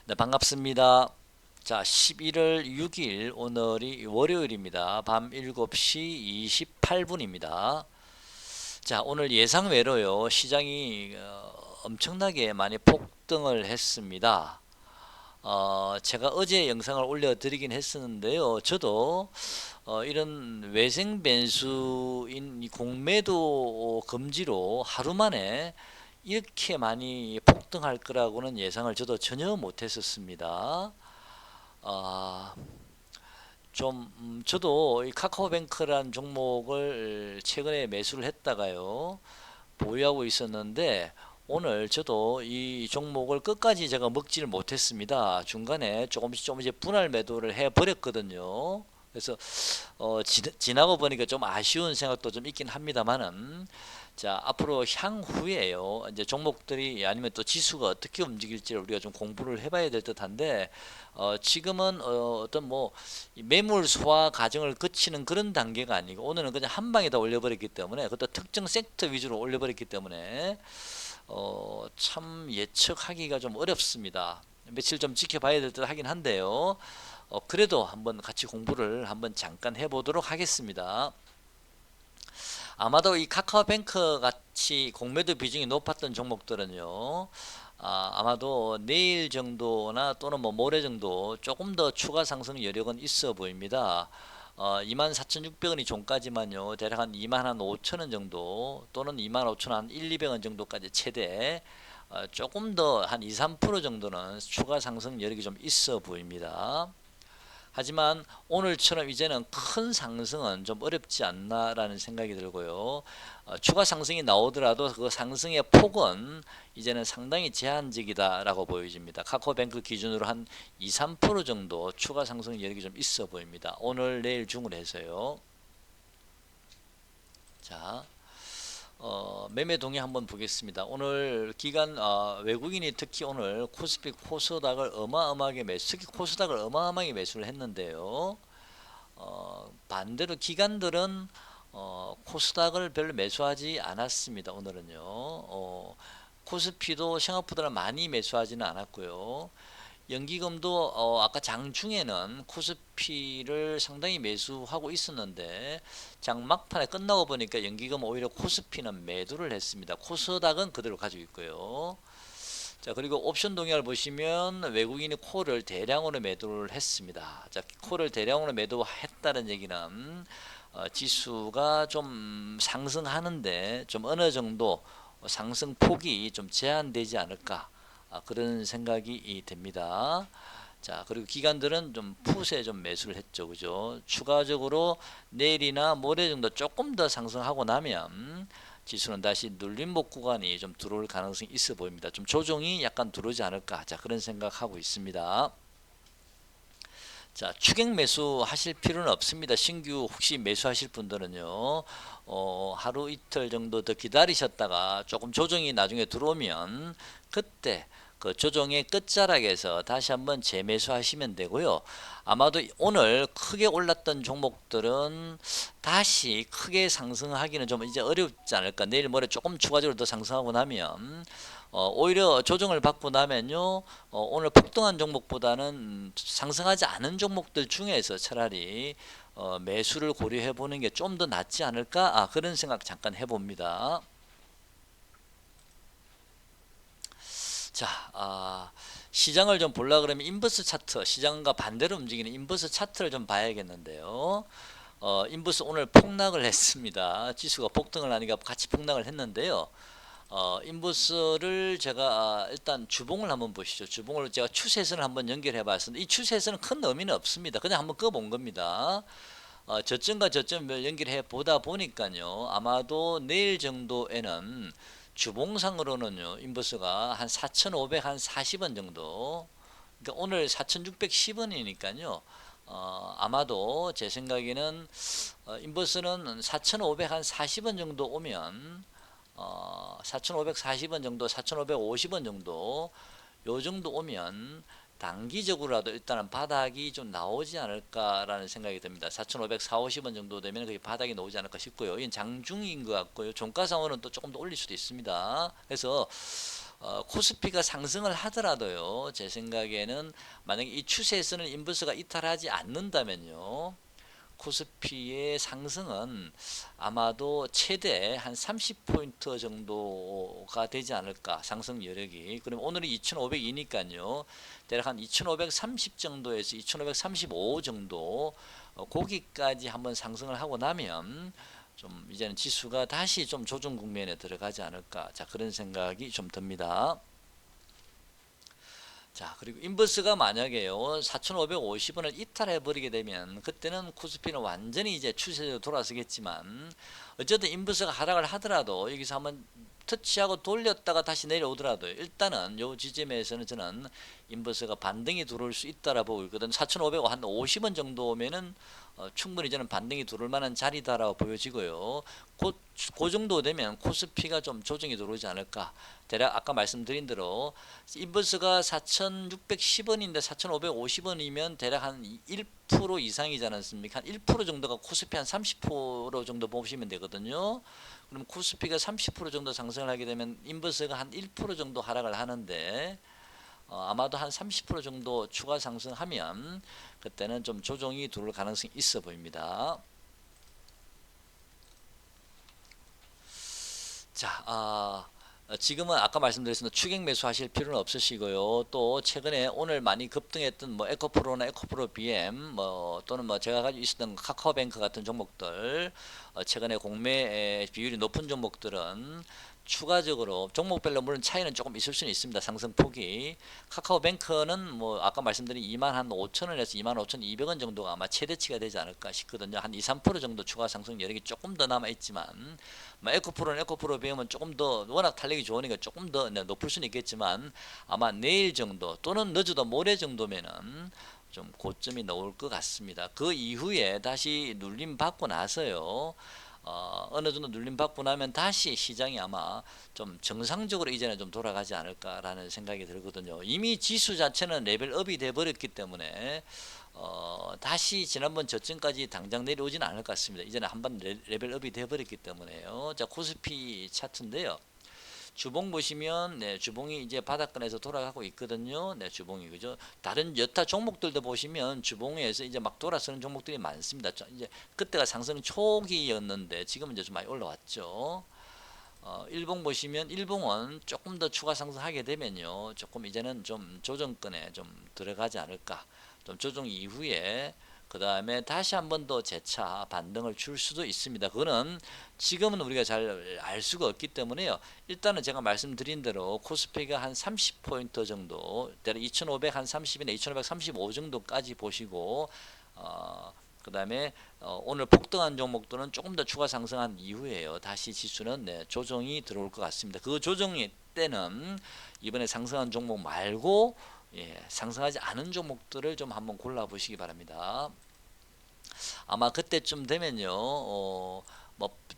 네, 반갑습니다. 자, 11월 6일 오늘이 월요일입니다. 밤 7시 28분입니다. 자, 오늘 예상외로요. 시장이 엄청나게 많이 폭등을 했습니다. 제가 어제 영상을 올려드리긴 했었는데요. 저도 이런 외생 변수인 이 공매도 금지로 하루 만에 이렇게 많이 폭등할 거라고는 예상을 저도 전혀 못했었습니다. 아, 저도 이 카카오뱅크라는 종목을 최근에 매수를 했다가요 보유하고 있었는데 오늘 저도 이 종목을 끝까지 제가 먹지를 못했습니다. 중간에 조금씩 분할 매도를 해 버렸거든요. 그래서 지나고 보니까 좀 아쉬운 생각도 좀 있긴 합니다만은, 자, 앞으로 향후에요. 이제 종목들이 아니면 또 지수가 어떻게 움직일지를 우리가 좀 공부를 해봐야 될 듯한데, 지금은 어떤 뭐 매물 소화 과정을 거치는 그런 단계가 아니고 오늘은 그냥 한 방에 다 올려버렸기 때문에, 그것도 특정 섹터 위주로 올려버렸기 때문에 참 예측하기가 좀 어렵습니다. 며칠 좀 지켜봐야 될 듯 하긴 한데요. 그래도 한번 같이 공부를 한번 잠깐 해보도록 하겠습니다. 아마도 이 카카오뱅크 같이 공매도 비중이 높았던 종목들은요, 아마도 내일 정도나 또는 뭐 모레 정도 조금 더 추가 상승 여력은 있어 보입니다. 24,600원이 종가지만요, 대략 한 25,000원 정도 또는 25,000원 한 1, 200원 정도까지 최대 조금 더 한 2, 3% 정도는 추가 상승 여력이 좀 있어 보입니다. 하지만 오늘처럼 이제는 큰 상승은 좀 어렵지 않나라는 생각이 들고요. 추가 상승이 나오더라도 그 상승의 폭은 이제는 상당히 제한적이다라고 보여집니다. 카카오뱅크 기준으로 한 2, 3% 정도 추가 상승 여력이 좀 있어 보입니다. 오늘 내일 중으로 해서요. 자, 매매 동향 한번 보겠습니다. 오늘 기간 외국인이 특히 오늘 코스피 코스닥을 어마어마하게 특히 코스닥을 어마어마하게 매수를 했는데요. 반대로 기관들은 코스닥을 별로 매수하지 않았습니다. 오늘은요. 코스피도 생각보다 많이 매수하지는 않았고요. 연기금도 아까 장중에는 코스피를 상당히 매수하고 있었는데 장 막판에 끝나고 보니까 연기금 오히려 코스피는 매도를 했습니다. 코스닥은 그대로 가지고 있고요. 자, 그리고 옵션 동향을 보시면 외국인이 콜을 대량으로 매도를 했습니다. 자, 콜을 대량으로 매도했다는 얘기는 지수가 좀 상승하는데 좀 어느 정도 상승 폭이 좀 제한되지 않을까, 그런 생각이 됩니다. 자, 그리고 기관들은 좀 풋에 좀 매수를 했죠. 그죠? 추가적으로 내일이나 모레 정도 조금 더 상승하고 나면 지수는 다시 눌림목 구간이 좀 들어올 가능성이 있어 보입니다. 좀 조정이 약간 들어오지 않을까. 자, 그런 생각하고 있습니다. 자, 추격 매수 하실 필요는 없습니다. 신규 혹시 매수하실 분들은요, 하루 이틀 정도 더 기다리셨다가 조금 조정이 나중에 들어오면 그때 그 조정의 끝자락에서 다시 한번 재매수하시면 되고요. 아마도 오늘 크게 올랐던 종목들은 다시 크게 상승하기는 좀 이제 어렵지 않을까. 내일 모레 조금 추가적으로 더 상승하고 나면 오히려 조정을 받고 나면요, 오늘 폭등한 종목보다는 상승하지 않은 종목들 중에서 차라리 매수를 고려해 보는 게 좀 더 낫지 않을까, 그런 생각 잠깐 해봅니다. 자, 시장을 좀 보려 그러면 인버스 차트, 시장과 반대로 움직이는 인버스 차트를 좀 봐야겠는데요. 인버스 오늘 폭락을 했습니다. 지수가 폭등을 하니까 같이 폭락을 했는데요. 인버스를 제가 일단 주봉을 한번 보시죠. 주봉을 제가 추세선을 한번 연결해 봤습니다. 이 추세선은 큰 의미는 없습니다. 그냥 한번 꺼본 겁니다. 저점과 저점을 연결해 보다 보니까요, 아마도 내일 정도에는 주봉상으로는요, 인버스가 한 4,500, 한 40원 정도, 그러니까 오늘 4,610원이니까요, 아마도 제 생각에는 인버스는 4,500, 한 40원 정도 오면 4,540원 정도, 4,550원 정도, 요 정도 오면 단기적으로라도 일단은 바닥이 좀 나오지 않을까라는 생각이 듭니다. 4,540원 정도 되면 그게 바닥이 나오지 않을까 싶고요. 이건 장중인 것 같고요. 종가상으로는 또 조금 더 올릴 수도 있습니다. 그래서 코스피가 상승을 하더라도요, 제 생각에는 만약에 이 추세에서는 인버스가 이탈하지 않는다면요, 코스피의 상승은 아마도 최대 한 30포인트 정도가 되지 않을까, 상승 여력이. 그럼 오늘이 2500이니까요, 대략 한 2530 정도에서 2535 정도, 거기까지 한번 상승을 하고 나면 좀 이제는 지수가 다시 좀 조정 국면에 들어가지 않을까, 자, 그런 생각이 좀 듭니다. 자, 그리고 인버스가 만약에요 4,550원을 이탈해 버리게 되면 그때는 코스피는 완전히 이제 추세로 돌아서겠지만, 어쨌든 인버스가 하락을 하더라도 여기서 한번 터치하고 돌렸다가 다시 내려오더라도 일단은 요 지점에서는 저는 인버스가 반등이 들어올 수 있다라 보고 있거든. 4,550원 정도면은 충분히 저는 반등이 들어올 만한 자리다라고 보여지고요. 그 정도 되면 코스피가 좀 조정이 들어오지 않을까. 대략 아까 말씀드린 대로 인버스가 4,610원인데 4,550원이면 대략 한 1% 이상이지 않습니까? 한 1% 정도가 코스피 한 30% 정도 보시면 되거든요. 그럼 코스피가 30% 정도 상승을 하게 되면 인버스가 한 1% 정도 하락을 하는데, 아마도 한 30% 정도 추가 상승하면 그때는 좀 조정이 들어올 가능성이 있어 보입니다. 자, 지금은 아까 말씀드렸습니다. 추격 매수 하실 필요는 없으시고요. 또 최근에 오늘 많이 급등했던 뭐 에코프로나 에코프로 BM 또는 제가 가지고 있었던 카카오뱅크 같은 종목들, 최근에 공매 비율이 높은 종목들은 추가적으로 종목별로 물론 차이는 조금 있을 수는 있습니다. 상승폭이. 카카오뱅크는 뭐 아까 말씀드린 2만 한 5천원에서 2만 5,200원 정도가 아마 최대치가 되지 않을까 싶거든요. 한 2, 3% 정도 추가 상승 여력이 조금 더 남아 있지만, 에코프로는 에코프로 비하면 조금 더 워낙 탄력이 좋으니까 조금 더 높을 수는 있겠지만, 아마 내일 정도 또는 늦어도 모레 정도면은 좀 고점이 나올 것 같습니다. 그 이후에 다시 눌림 받고 나서요, 어느 정도 눌림 받고 나면 다시 시장이 아마 좀 정상적으로 이제는 좀 돌아가지 않을까라는 생각이 들거든요. 이미 지수 자체는 레벨업이 돼 버렸기 때문에 다시 지난번 저점까지 당장 내려오지는 않을 것 같습니다. 이제는 한번 레벨업이 돼 버렸기 때문에요. 자, 코스피 차트인데요. 주봉 보시면, 네, 주봉이 이제 바닥권에서 돌아가고 있거든요. 네, 주봉이 그죠. 다른 여타 종목들도 보시면 주봉에서 이제 막 돌아서는 종목들이 많습니다. 이제 그때가 상승 초기였는데 지금은 이제 좀 많이 올라왔죠. 일봉 보시면 일봉은 조금 더 추가 상승하게 되면요, 조금 이제는 좀 조정권에 좀 들어가지 않을까. 좀 조정 이후에 그 다음에 다시 한 번 더 재차 반등을 줄 수도 있습니다. 그거는 지금은 우리가 잘 알 수가 없기 때문에요. 일단은 제가 말씀드린 대로 코스피가 한 30포인트 정도, 대략 2,500 한 30이나 2,535 정도까지 보시고, 그 다음에 오늘 폭등한 종목들은 조금 더 추가 상승한 이후에요, 다시 지수는 조정이 들어올 것 같습니다. 그 조정의 때는 이번에 상승한 종목 말고, 상승하지 않은 종목들을 좀 한번 골라 보시기 바랍니다. 아마 그때쯤 되면요,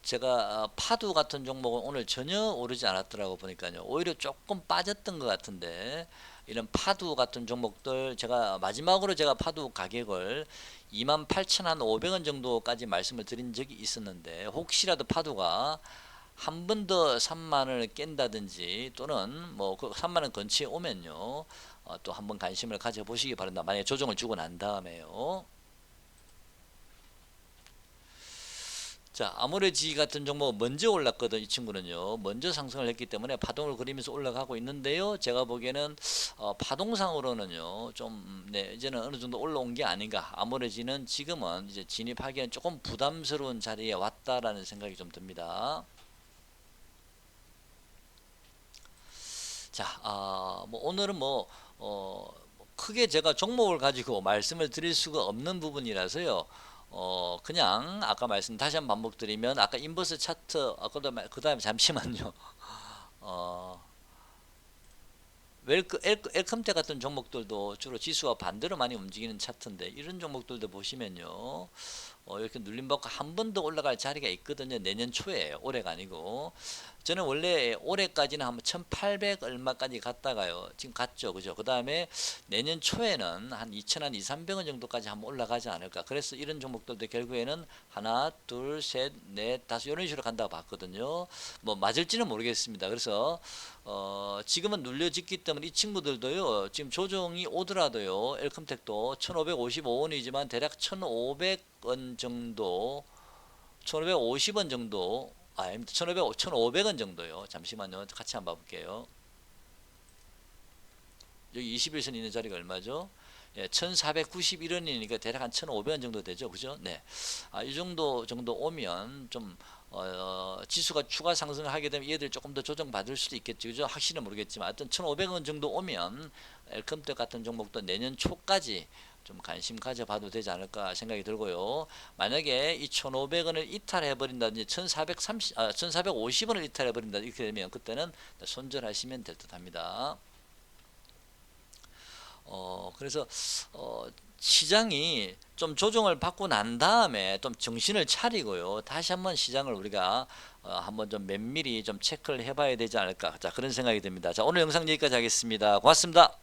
제가 파두 같은 종목은 오늘 전혀 오르지 않았더라고 보니까요, 오히려 조금 빠졌던 것 같은데, 이런 파두 같은 종목들, 제가 파두 가격을 28,500원 정도까지 말씀을 드린 적이 있었는데, 혹시라도 파두가 한 번 더 3만원을 깬다든지 또는 그 3만원 근처에 오면요, 또 한번 관심을 가져보시기 바랍니다. 만약에 조정을 주고 난 다음에요. 자, 아모레지 같은 종목 먼저 올랐거든. 이 친구는요, 먼저 상승을 했기 때문에 파동을 그리면서 올라가고 있는데요, 제가 보기에는 파동상으로는요 좀, 이제는 어느 정도 올라온 게 아닌가. 아모레지는 지금은 이제 진입하기엔 조금 부담스러운 자리에 왔다라는 생각이 좀 듭니다. 자, 오늘은 크게 제가 종목을 가지고 말씀을 드릴 수가 없는 부분이라서요. 그냥 아까 말씀 다시 한번 반복드리면, 아까 인버스 차트, 그다음에 잠시만요. 어, 엘컴테 같은 종목들도 주로 지수와 반대로 많이 움직이는 차트인데, 이런 종목들도 보시면요, 이렇게 눌림받고 한 번 더 올라갈 자리가 있거든요. 내년 초에 올해가 아니고 저는 원래 올해까지는 한번 1800 얼마까지 갔다가요. 지금 갔죠. 그죠? 그 다음에 내년 초에는 한 2000한 2, 300원 정도까지 한번 올라가지 않을까. 그래서 이런 종목들도 결국에는 하나, 둘, 셋, 넷, 다섯 이런 식으로 간다고 봤거든요. 뭐 맞을지는 모르겠습니다. 그래서 지금은 눌려졌기 때문에 이 친구들도요. 지금 조정이 오더라도요. 엘컴텍도 1555원이지만 대략 1500원 정도 1550원 정도 아닙니다. 1500원 정도요. 잠시만요. 같이 한번 봐볼게요. 여기 21선 있는 자리가 얼마죠? 예, 1491원이니까 대략 한 1500원 정도 되죠. 그죠? 네. 이 정도 오면 좀 지수가 추가 상승을 하게 되면 얘들 조금 더 조정받을 수도 있겠죠. 그죠? 확실히 모르겠지만 하여튼 1500원 정도 오면 엘컴텍 같은 종목도 내년 초까지 좀 관심 가져봐도 되지 않을까 생각이 들고요. 만약에 이 1500원을 이탈해 버린다든지 1450원을 이탈해 버린다 이렇게 되면 그때는 손절하시면 될 듯 합니다. 그래서 시장이 좀 조정을 받고 난 다음에 좀 정신을 차리고요. 다시 한번 시장을 우리가 한번 좀 면밀히 좀 체크를 해봐야 되지 않을까. 자, 그런 생각이 듭니다. 자, 오늘 영상 여기까지 하겠습니다. 고맙습니다.